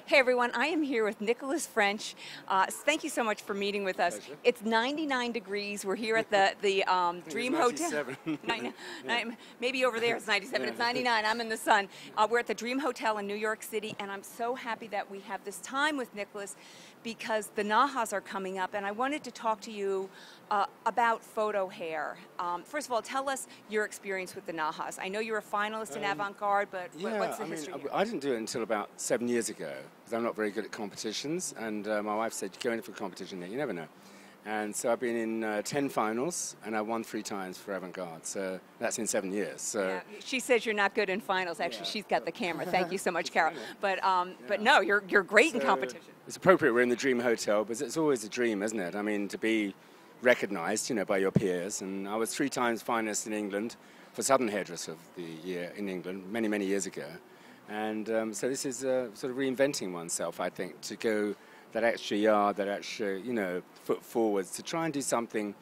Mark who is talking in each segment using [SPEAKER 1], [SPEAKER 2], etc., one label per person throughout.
[SPEAKER 1] Hey everyone, I am here with Nicholas French. Thank you so much for meeting with us.
[SPEAKER 2] Pleasure.
[SPEAKER 1] It's 99 degrees. We're here at the Dream Hotel. Maybe over there it's 97.
[SPEAKER 2] Yeah.
[SPEAKER 1] It's 99. I'm in the sun. We're at the Dream Hotel in New York City, and I'm so happy that we have this time with Nicholas because the NAHAs are coming up, and I wanted to talk to you about photo hair. First of all, tell us your experience with the NAHAs. I know you're a finalist in Avant-Garde, but what's the history here?
[SPEAKER 2] I didn't do it until about 7 years ago because I'm not very good at competitions, and my wife said, go in for a competition there, you never know. And so I've been in 10 finals, and I won 3 times for Avant-Garde, so that's in 7 years. So
[SPEAKER 1] yeah, she says you're not good in finals. Actually, she's got the camera. Thank you so much, Carol. But no, you're great in competition.
[SPEAKER 2] It's appropriate we're in the Dream Hotel, but it's always a dream, isn't it? I mean, to be recognised, by your peers. And I was 3 times finalist in England for Southern Hairdresser of the Year in England many, many years ago. And so this is sort of reinventing oneself, I think, to go that extra yard, that extra, foot forwards, to try and do something,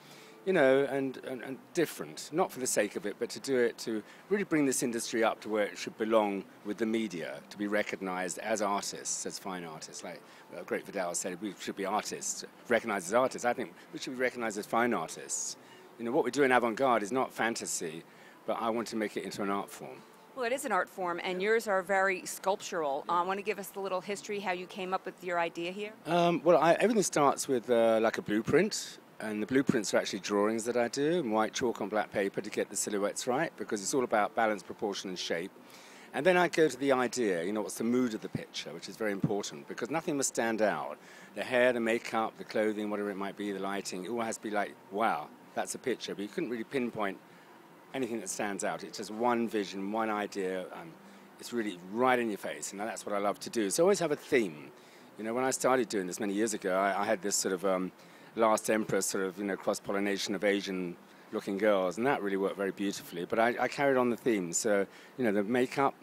[SPEAKER 2] and different. Not for the sake of it, but to do it to really bring this industry up to where it should belong with the media, to be recognised as artists, as fine artists. Like Great Vidal said, we should be artists, recognised as artists. I think we should be recognised as fine artists. What we do in avant-garde is not fantasy, but I want to make it into an art form.
[SPEAKER 1] Well, it is an art form, and yours are very sculptural. Want to give us a little history, how you came up with your idea here?
[SPEAKER 2] Everything starts with like a blueprint, and the blueprints are actually drawings that I do in white chalk on black paper to get the silhouettes right, because it's all about balance, proportion, and shape. And then I go to the idea, what's the mood of the picture, which is very important, because nothing must stand out. The hair, the makeup, the clothing, whatever it might be, the lighting, it all has to be like, wow, that's a picture. But you couldn't really pinpoint anything that stands out. It's just one vision, one idea, and it's really right in your face, and that's what I love to do. So I always have a theme. When I started doing this many years ago, I had this sort of Last Emperor sort of, cross-pollination of Asian-looking girls, and that really worked very beautifully. But I carried on the theme. So, the makeup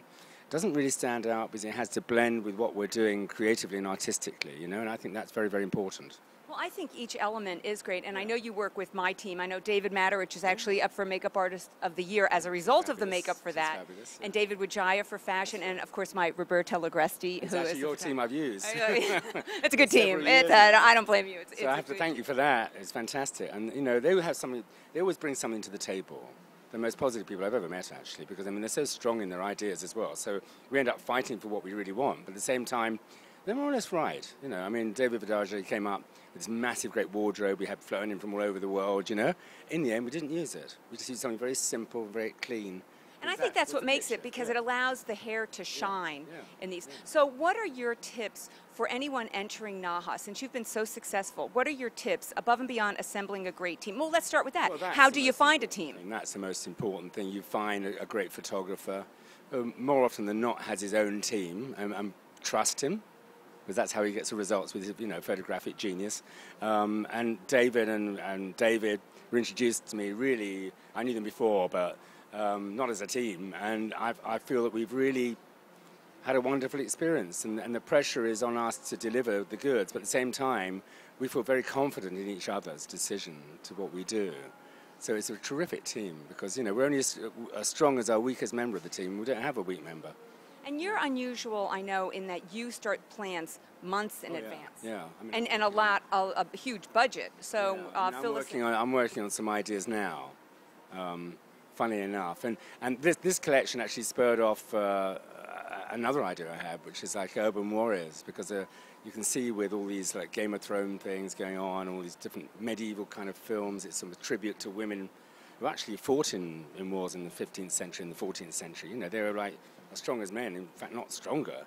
[SPEAKER 2] doesn't really stand out because it has to blend with what we're doing creatively and artistically, and I think that's very, very important.
[SPEAKER 1] Well, I think each element is great, and I know you work with my team. I know David Matterich is actually up for Makeup Artist of the Year as a result of the makeup for that.
[SPEAKER 2] Fabulous, yeah.
[SPEAKER 1] And David Wijaya for fashion, and of course my Roberta Lagresti.
[SPEAKER 2] It's actually your team I've used.
[SPEAKER 1] It's a good team. I don't blame you.
[SPEAKER 2] So I have to thank you for that. It's fantastic. And, they have something, they always bring something to the table. The most positive people I've ever met, actually, because, they're so strong in their ideas as well. So we end up fighting for what we really want, but at the same time, they're more or less right. David Vidal came up with this massive, great wardrobe we had flown in from all over the world, In the end, we didn't use it. We just used something very simple, very clean.
[SPEAKER 1] And I think that's what makes it, because it allows the hair to shine in these.
[SPEAKER 2] Yeah.
[SPEAKER 1] So what are your tips for anyone entering NAHA? Since you've been so successful, what are your tips above and beyond assembling a great team? Well, let's start with that.
[SPEAKER 2] Well,
[SPEAKER 1] how do you find a team?
[SPEAKER 2] That's the most important thing. You find a great photographer, who more often than not has his own team, and trust him, because that's how he gets the results with his, photographic genius. And David and David were introduced to me, really, I knew them before, but not as a team. And I feel that we've really had a wonderful experience, and the pressure is on us to deliver the goods, but at the same time, we feel very confident in each other's decision to what we do. So it's a terrific team, because, we're only as strong as our weakest member of the team. We don't have a weak member.
[SPEAKER 1] And you're unusual, I know, in that you start plans months in advance.
[SPEAKER 2] Yeah.
[SPEAKER 1] And a huge budget. So fill us in.
[SPEAKER 2] I'm working on some ideas now, funnily enough. And this collection actually spurred off another idea I had, which is like Urban Warriors, because you can see with all these like Game of Thrones things going on, all these different medieval kind of films, it's a tribute to women who actually fought in wars in the 15th century and the 14th century. They were like as strong as men, in fact not stronger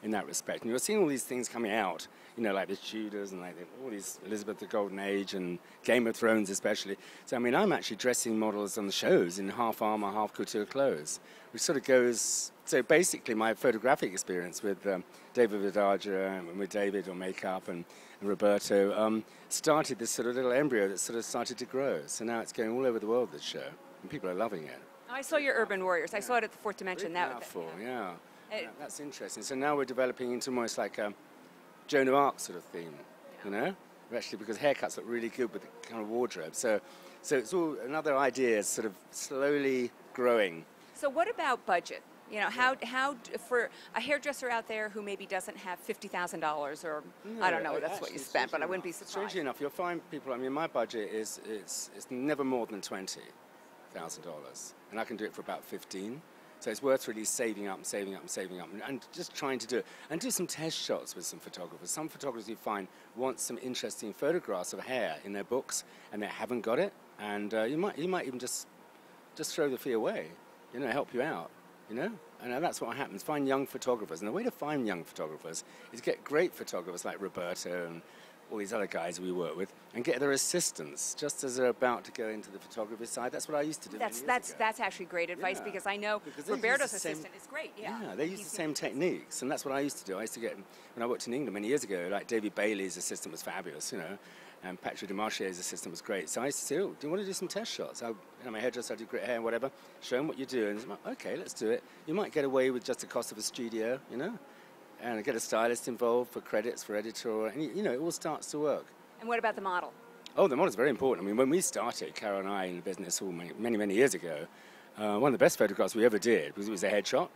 [SPEAKER 2] in that respect. And you're seeing all these things coming out, like the Tudors and like all these Elizabeth the Golden Age and Game of Thrones especially. So I'm actually dressing models on the shows in half armor, half couture clothes, which sort of goes. So basically my photographic experience with David Vidal and with David on makeup and Roberto started this sort of little embryo that sort of started to grow. So now it's going all over the world, this show, and people are loving it.
[SPEAKER 1] I saw your Urban Warriors. I saw it at the Fourth Dimension.
[SPEAKER 2] Very powerful, yeah. That's interesting. So now we're developing into almost like a Joan of Arc sort of theme, Actually, because haircuts look really good with the kind of wardrobe. So it's all another idea, sort of slowly growing.
[SPEAKER 1] So what about budget? You know, for a hairdresser out there who maybe doesn't have $50,000 or
[SPEAKER 2] No,
[SPEAKER 1] I don't know, that's what you spent, but I wouldn't be surprised.
[SPEAKER 2] Strangely enough, you'll find people. I mean, my budget is it's never more than $20,000, and I can do it for about 15. So it's worth really saving up, and just trying to do it. And do some test shots with some photographers. Some photographers you find want some interesting photographs of hair in their books, and they haven't got it. And you might even just throw the fee away, you know, help you out, you know. And that's what happens. Find young photographers. And the way to find young photographers is get great photographers like Roberto and all these other guys we work with, and get their assistants just as they're about to go into the photography side. That's what I used to do.
[SPEAKER 1] That's actually great advice, because I know Roberto's assistant is great. Yeah,
[SPEAKER 2] they use the same techniques, and that's what I used to do. I used to get, when I worked in England many years ago, like David Bailey's assistant was fabulous, you know, and Patrick Demarchier's assistant was great. So I used to say, oh, do you want to do some test shots? I'm a hairdresser, I do great hair and whatever. Show them what you do, and like, okay, let's do it. You might get away with just the cost of a studio, you know, and get a stylist involved for credits, for editor, and you know, it all starts to work.
[SPEAKER 1] And what about the model?
[SPEAKER 2] Oh, the model's very important. I mean, when we started, Carol and I, in the business many years ago, one of the best photographs we ever did, because it was a headshot,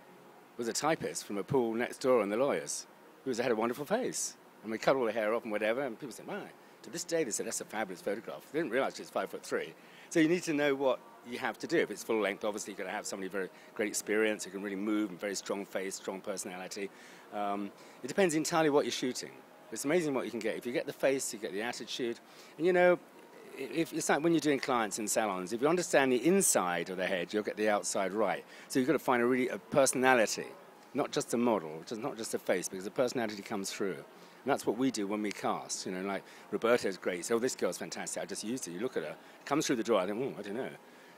[SPEAKER 2] was a typist from a pool next door on the lawyers, who had a wonderful face. And we cut all the hair off and whatever, and people said, my, to this day, they said, that's a fabulous photograph. They didn't realize she's 5'3". So you need to know what you have to do. If it's full length, obviously you've got to have somebody very great experience who can really move, and very strong face, strong personality. It depends entirely what you're shooting. It's amazing what you can get. If you get the face, you get the attitude. And you know, it's like when you're doing clients in salons, if you understand the inside of the head, you'll get the outside right. So you've got to find a personality, not just a model, not just a face, because the personality comes through. And that's what we do when we cast. You know, like Roberto's great. So, oh, this girl's fantastic. I just used her. You look at her, comes through the door. I think, oh, I don't know.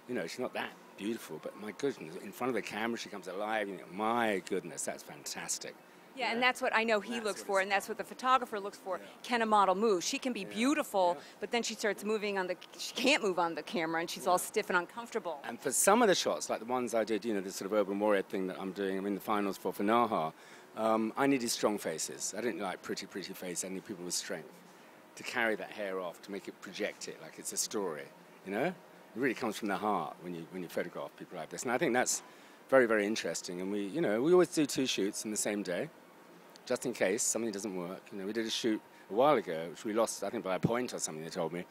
[SPEAKER 2] You know, she's not that beautiful, but my goodness, in front of the camera, she comes alive. You know, my goodness, that's fantastic.
[SPEAKER 1] Yeah, and that's what I know he looks for, and that's what the photographer looks for. Yeah. Can a model move? She can be beautiful, but then she starts moving she can't move on the camera, and she's all stiff and uncomfortable.
[SPEAKER 2] And for some of the shots, like the ones I did, you know, this sort of urban warrior thing that I'm doing, I'm in the finals for NAHA, I needed strong faces. I didn't like pretty faces. I need people with strength to carry that hair off, to make it project it like it's a story, you know? It really comes from the heart when you photograph people like this. And I think that's very interesting. And we always do 2 shoots in the same day, just in case something doesn't work. You know, we did a shoot a while ago, which we lost, I think, by a point or something, they told me.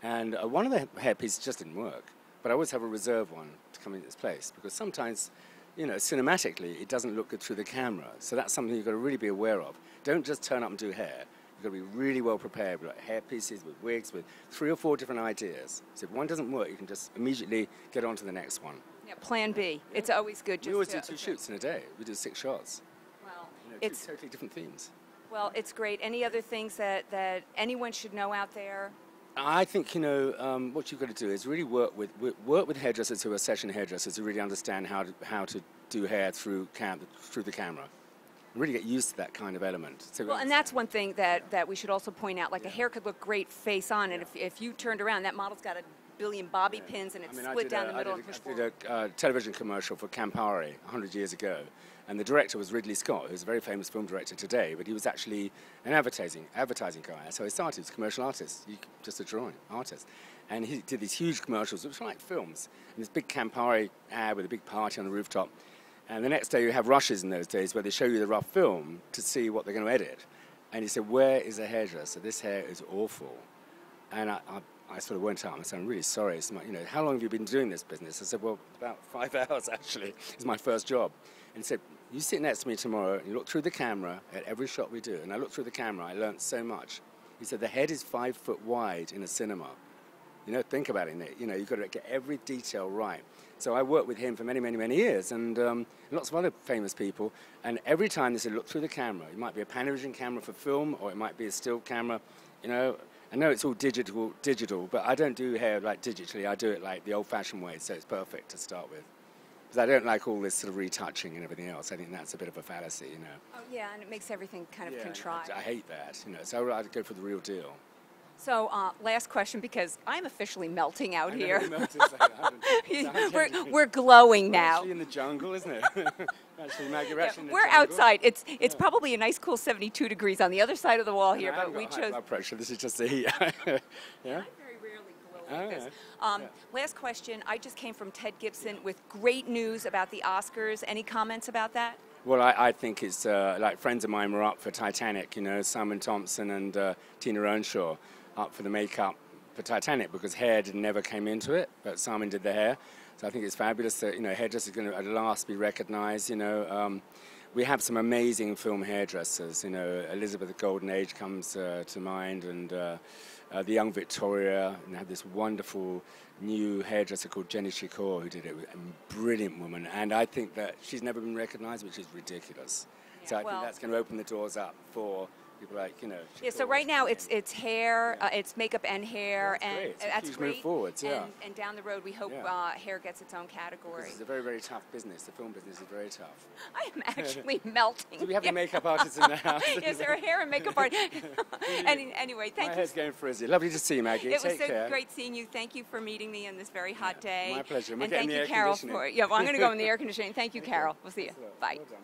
[SPEAKER 2] And one of the hair pieces just didn't work. But I always have a reserve one to come in its place, because sometimes, you know, cinematically, it doesn't look good through the camera. So that's something you've got to really be aware of. Don't just turn up and do hair. You've got to be really well prepared with like hair pieces, with wigs, with 3 or 4 different ideas. So if one doesn't work, you can just immediately get on to the next one.
[SPEAKER 1] Yeah, plan B. Yeah. It's always good.
[SPEAKER 2] We always do 2 shoots in a day. We do 6 shots.
[SPEAKER 1] Well,
[SPEAKER 2] you know, it's 2 totally different themes.
[SPEAKER 1] Well, it's great. Any other things that anyone should know out there?
[SPEAKER 2] I think, you know, what you've got to do is really work with hairdressers who are session hairdressers who really understand how to do hair through the camera. Really get used to that kind of element. So
[SPEAKER 1] well, and that's one thing that we should also point out. Like a hair could look great face on, and if you turned around, that model's got a billion bobby pins, and it's split down the middle and pushed forward. I did a television commercial for Campari 100 years ago, and the director was Ridley Scott, who's a very famous film director today, but he was actually an advertising guy. So he started as a commercial artist, just a drawing artist. And he did these huge commercials, which were like films, and this big Campari ad with a big party on the rooftop. And the next day you have rushes in those days where they show you the rough film to see what they're going to edit. And he said, where is the hairdresser? This hair is awful. And I sort of went up and said, I'm really sorry. It's you know, how long have you been doing this business? I said, well, about 5 hours, actually. It's my first job. And he said, you sit next to me tomorrow and you look through the camera at every shot we do. And I looked through the camera. I learned so much. He said, the head is 5 foot wide in a cinema. You know, think about it, Nick. You know, you've got to get every detail right. So I worked with him for many years, and lots of other famous people. And every time they said, look through the camera. It might be a Panavision camera for film, or it might be a still camera. You know, I know it's all digital, but I don't do hair like digitally. I do it like the old-fashioned way, so it's perfect to start with. Because I don't like all this sort of retouching and everything else. I think that's a bit of a fallacy, you know. Oh, yeah, and it makes everything kind of contrived.
[SPEAKER 2] I hate that, you know. So I'd go for the real deal.
[SPEAKER 1] So, last question, because I'm officially melting out here. We're glowing now.
[SPEAKER 2] Actually in the jungle, isn't it? Actually, Maggie, we're actually in the
[SPEAKER 1] jungle. Outside. It's probably a nice, cool 72 degrees on the other side of the wall here, but we chose.
[SPEAKER 2] Blood pressure. This is just the heat. Yeah.
[SPEAKER 1] I very rarely glow like this.
[SPEAKER 2] Yeah.
[SPEAKER 1] Last question. I just came from Ted Gibson with great news about the Oscars. Any comments about that?
[SPEAKER 2] Well, I think it's like friends of mine were up for Titanic, you know, Simon Thompson and Tina Earnshaw up for the makeup for Titanic because hair never came into it, but Simon did the hair. So I think it's fabulous that, you know, hairdressers are going to at last be recognized, you know. We have some amazing film hairdressers, you know, Elizabeth the Golden Age comes to mind, and the young Victoria, and had this wonderful new hairdresser called Jenny Shikor who did it, a brilliant woman, and I think that she's never been recognized, which is ridiculous.
[SPEAKER 1] Yeah,
[SPEAKER 2] so I think that's going to open the doors up for people like, you know.
[SPEAKER 1] Yeah, so right now it's hair, it's makeup and hair,
[SPEAKER 2] That's
[SPEAKER 1] and
[SPEAKER 2] great. It's a
[SPEAKER 1] that's
[SPEAKER 2] huge
[SPEAKER 1] great.
[SPEAKER 2] move forwards, yeah.
[SPEAKER 1] And down the road, we hope hair gets its own category.
[SPEAKER 2] This is a very, very tough business. The film business is very tough.
[SPEAKER 1] I am actually melting.
[SPEAKER 2] Do we have any makeup artists in the house?
[SPEAKER 1] Yes, there are hair and makeup artists. Anyway, thank
[SPEAKER 2] My
[SPEAKER 1] you.
[SPEAKER 2] hair's going frizzy. Lovely to see you, Maggie.
[SPEAKER 1] It was
[SPEAKER 2] Take
[SPEAKER 1] so
[SPEAKER 2] care.
[SPEAKER 1] great seeing you. Thank you for meeting me on this very hot day.
[SPEAKER 2] My pleasure.
[SPEAKER 1] And thank you, Carol, for. Yeah, well, I'm going to go in the air conditioning. Thank you, Carol. We'll see you. Bye.
[SPEAKER 2] Well done.